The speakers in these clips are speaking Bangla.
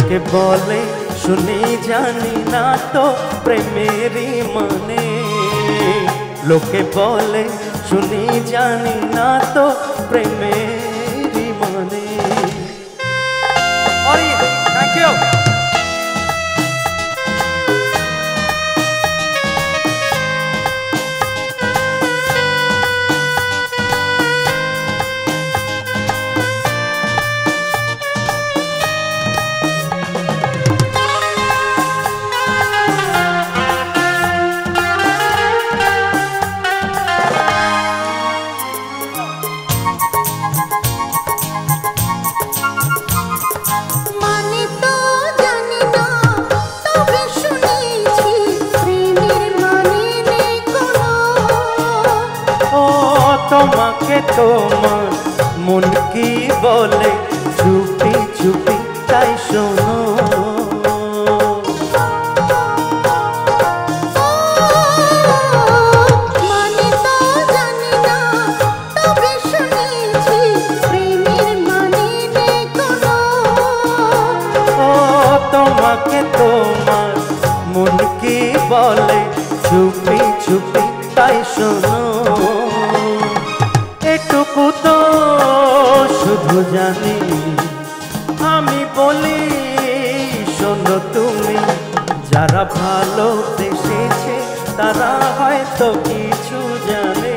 লোকে বলে শুনি জানি না তো প্রেমেরই মানে, লোকে বলে শুনি জানি না তো প্রেমেরই মানে। Thank you. তোমাকে তোমার মন কি বলে চুপি চুপি তাই শোনো, মানে তো জানি না তবে শুনেছি প্রেমের মানে নেই কোনো। ও তোমাকে তোমার মন কি বলে চুপি চুপি তাই শোনো, এটুকু তো শুধু জানি আমি বলি শোনো তুমি, যারা ভালোবেসেছে তারা হয়তো কিছু জানে,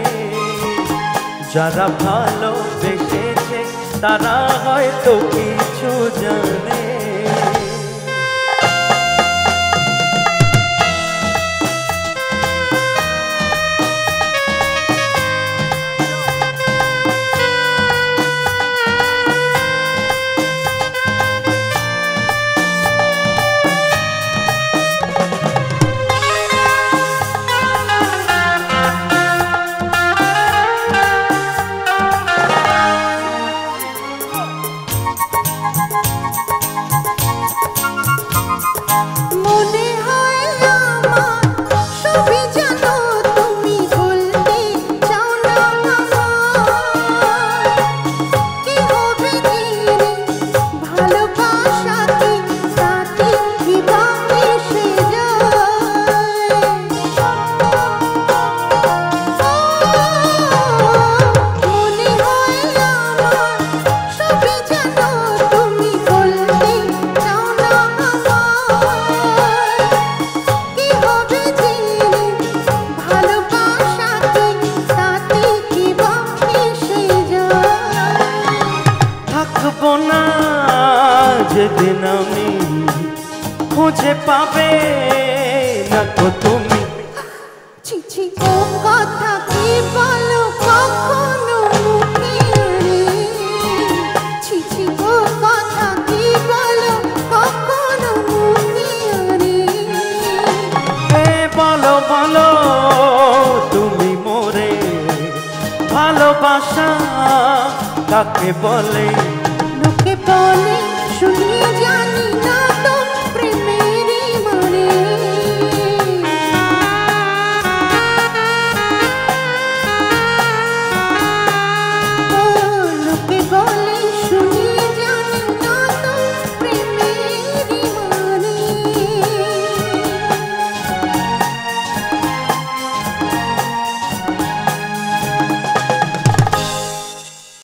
যারা ভালোবেসেছে তারা হয়তো কিছু জানে। যেদিন আমি খুঁজে পাবে না তো তুমি, চিঠি ও কথা কি বলো কখনো মুখে রে, চিঠি ও কথা কি বলো কখনো মুখে রে। বলো বলো তুমি মোরে ভালোবাসা কাকে বলে, লোকে বলে